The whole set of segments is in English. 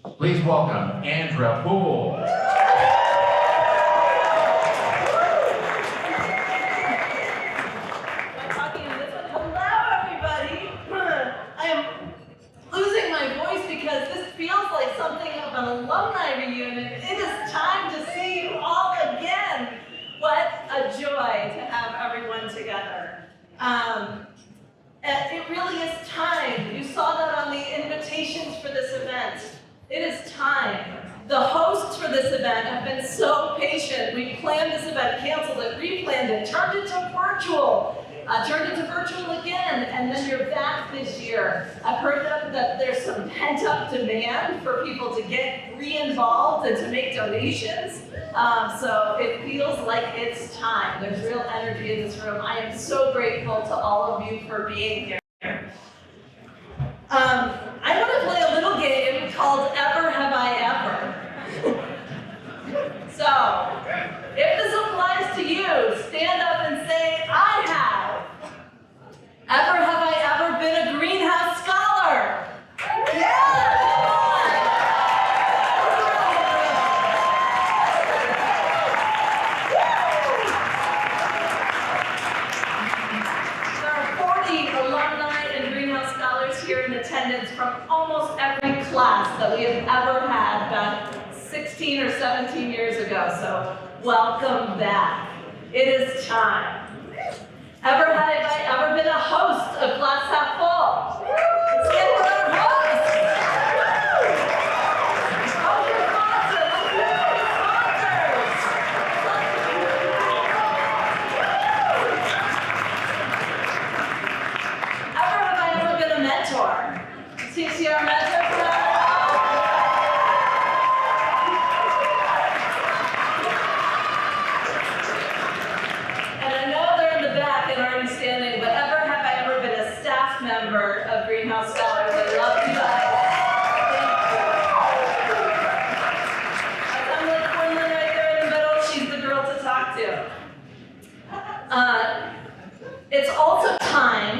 Please welcome Andra Poole. Alumni reunion. It is time to see you all again. What a joy to have everyone together. It really is time. You saw that on the invitations for this event. It is time. The hosts for this event have been so patient. We planned this event, canceled it, replanned it, turned it to virtual. Turned it to virtual again, and then you're back this year. I've heard that there's some pent-up demand for people to get re-involved and to make donations. So it feels like it's time. There's real energy in this room. I am so grateful to all of you for being here. I want to play a little game called Ever Have I Ever? So, if this applies to you, stand up and say, I have. Ever have I ever been a greenhouse scholar? Yeah! There are 40 alumni and greenhouse scholars here in attendance from almost every class that we have ever had back 16 or 17 years ago, so welcome back. It is time. Ever have I ever been a host of Glass Half Full? Let's get with our hosts. Oh, your sponsors. Ever have I ever been a mentor? See our mentor crowd? Standing, but ever have I ever been a staff member of Greenhouse Scholars? I love you guys. That's Emily Quinlan right there in the middle. She's the girl to talk to. It's also time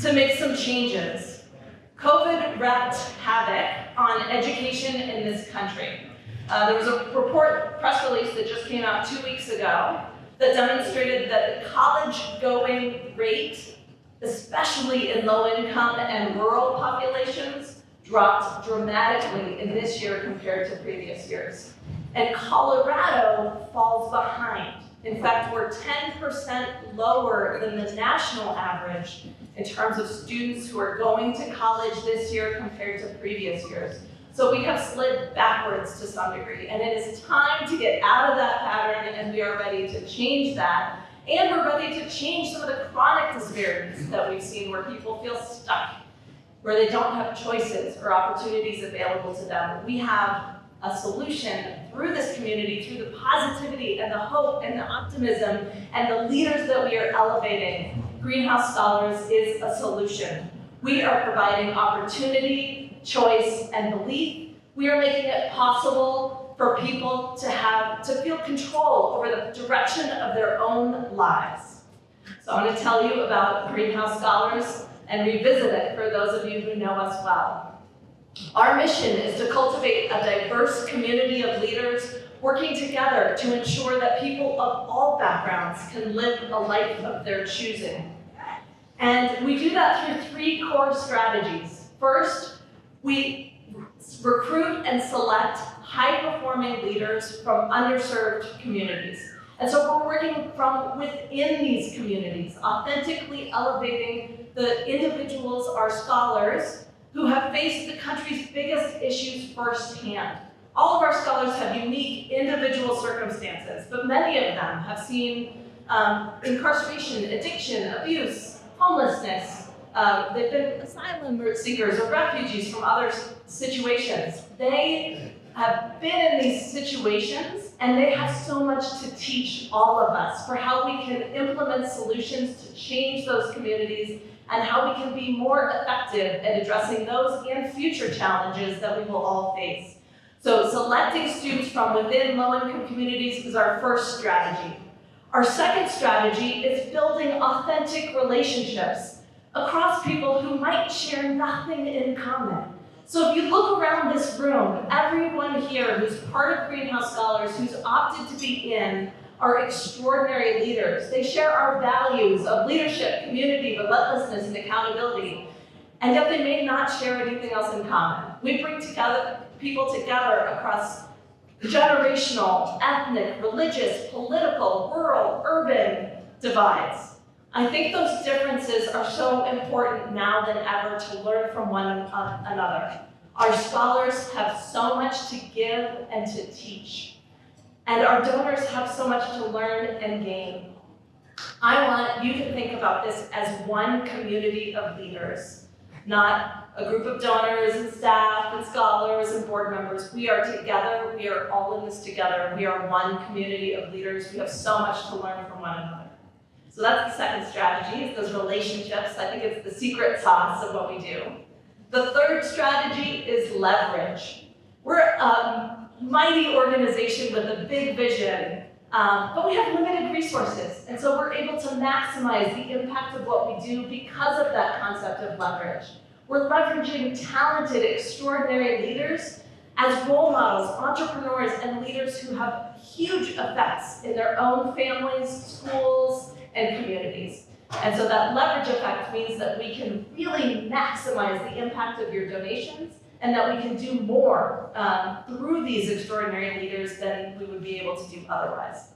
to make some changes. COVID wreaked havoc on education in this country. There was a press release that just came out 2 weeks ago that demonstrated that the college-going rate, especially in low-income and rural populations, dropped dramatically in this year compared to previous years. And Colorado falls behind. In fact, we're 10% lower than the national average in terms of students who are going to college this year compared to previous years. So we have slid backwards to some degree, and it is time to get out of that pattern, and we are ready to change that. And we're ready to change some of the chronic disparities that we've seen where people feel stuck, where they don't have choices or opportunities available to them. We have a solution through this community, through the positivity and the hope and the optimism and the leaders that we are elevating. Greenhouse Scholars is a solution. We are providing opportunity, choice, and belief. We are making it possible for people to feel control over the direction of their own lives. So I want to tell you about Greenhouse Scholars and revisit it for those of you who know us well. Our mission is to cultivate a diverse community of leaders working together to ensure that people of all backgrounds can live a life of their choosing. And we do that through 3 core strategies. First, we recruit and select high-performing leaders from underserved communities. And so we're working from within these communities, authentically elevating the individuals, our scholars, who have faced the country's biggest issues firsthand. All of our scholars have unique individual circumstances, but many of them have seen incarceration, addiction, abuse, homelessness. They've been asylum seekers or refugees from other situations. They have been in these situations, and they have so much to teach all of us for how we can implement solutions to change those communities and how we can be more effective at addressing those and future challenges that we will all face. So selecting students from within low-income communities is our first strategy. Our second strategy is building authentic relationships across people who might share nothing in common. So if you look around this room, everyone here who's part of Greenhouse Scholars, who's opted to be in, are extraordinary leaders. They share our values of leadership, community, relentlessness, and accountability. And yet they may not share anything else in common. We bring people together across generational, ethnic, religious, political, rural, urban divides. I think those differences are so important now than ever to learn from one another. Our scholars have so much to give and to teach. And our donors have so much to learn and gain. I want you to think about this as one community of leaders, not a group of donors and staff and scholars and board members. We are together, we are all in this together. We are one community of leaders. We have so much to learn from one another. So that's the second strategy, is those relationships. I think it's the secret sauce of what we do. The third strategy is leverage. We're a mighty organization with a big vision, but we have limited resources. And so we're able to maximize the impact of what we do because of that concept of leverage. We're leveraging talented, extraordinary leaders as role models, entrepreneurs, and leaders who have huge effects in their own families, schools, and communities. And so that leverage effect means that we can really maximize the impact of your donations and that we can do more through these extraordinary leaders than we would be able to do otherwise.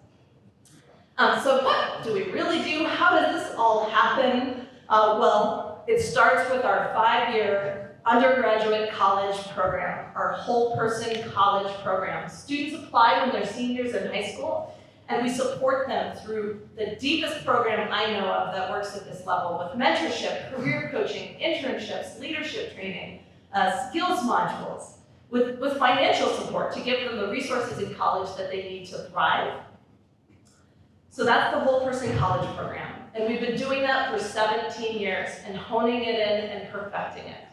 So what do we really do? How does this all happen? Well, it starts with our 5-year undergraduate college program, our whole person college program. Students apply when they're seniors in high school, and we support them through the deepest program I know of that works at this level, with mentorship, career coaching, internships, leadership training, skills modules, with financial support to give them the resources in college that they need to thrive. So that's the whole person college program. And we've been doing that for 17 years and honing it in and perfecting it.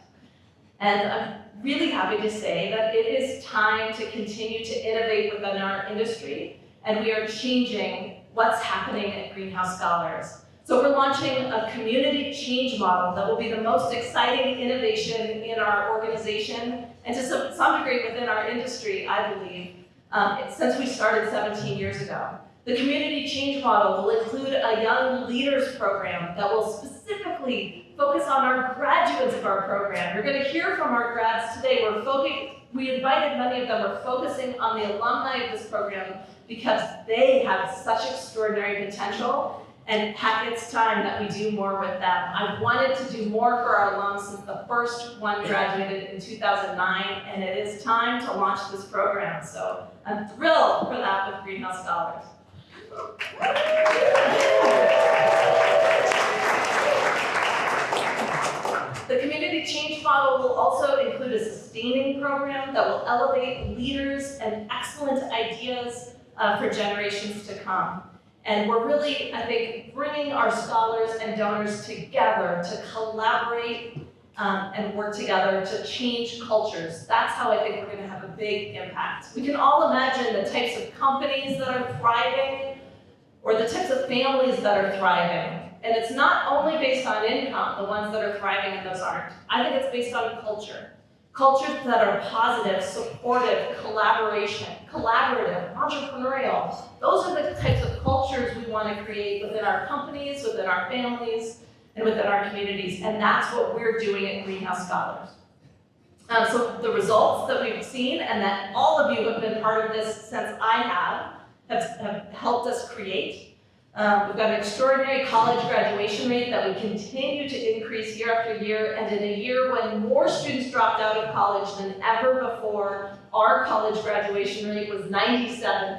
And I'm really happy to say that it is time to continue to innovate within our industry, and we are changing what's happening at Greenhouse Scholars. So we're launching a community change model that will be the most exciting innovation in our organization, and to some degree within our industry, I believe, since we started 17 years ago. The community change model will include a young leaders program that will specifically focus on our graduates of our program. You're going to hear from our grads today. We invited many of them. We're focusing on the alumni of this program because they have such extraordinary potential, and heck, it's time that we do more with them. I've wanted to do more for our alums since the first one graduated in 2009, and it is time to launch this program. So I'm thrilled for that with Greenhouse Scholars. The community change model will also include a sustaining program that will elevate leaders and excellent ideas for generations to come. And we're really, I think, bringing our scholars and donors together to collaborate and work together to change cultures. That's how I think we're going to have a big impact. We can all imagine the types of companies that are thriving or the types of families that are thriving. And it's not only based on income, the ones that are thriving and those aren't. I think it's based on culture. Cultures that are positive, supportive, collaborative, entrepreneurial. Those are the types of cultures we want to create within our companies, within our families, and within our communities. And that's what we're doing at Greenhouse Scholars. So the results that we've seen, and that all of you have been part of this since I have helped us create. We've got an extraordinary college graduation rate that we continue to increase year after year, and in a year when more students dropped out of college than ever before, our college graduation rate was 97%.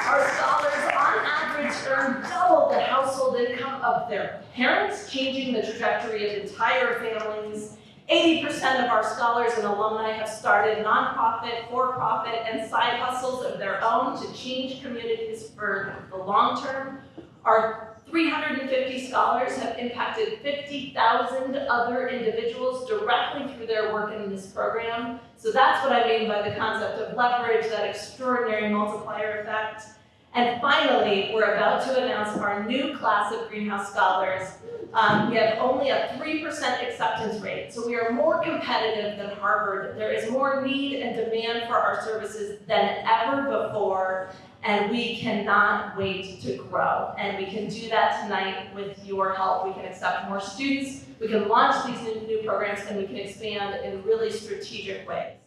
Our scholars, on average, earn double the household income of their parents, changing the trajectory of entire families. 80% of our scholars and alumni have started nonprofit, for-profit, and side hustles of their own to change communities for the long term. Our 350 scholars have impacted 50,000 other individuals directly through their work in this program. So that's what I mean by the concept of leverage, that extraordinary multiplier effect. And finally, we're about to announce our new class of Greenhouse Scholars. We have only a 3% acceptance rate, so we are more competitive than Harvard. There is more need and demand for our services than ever before, and we cannot wait to grow. And we can do that tonight with your help. We can accept more students, we can launch these new programs, and we can expand in really strategic ways.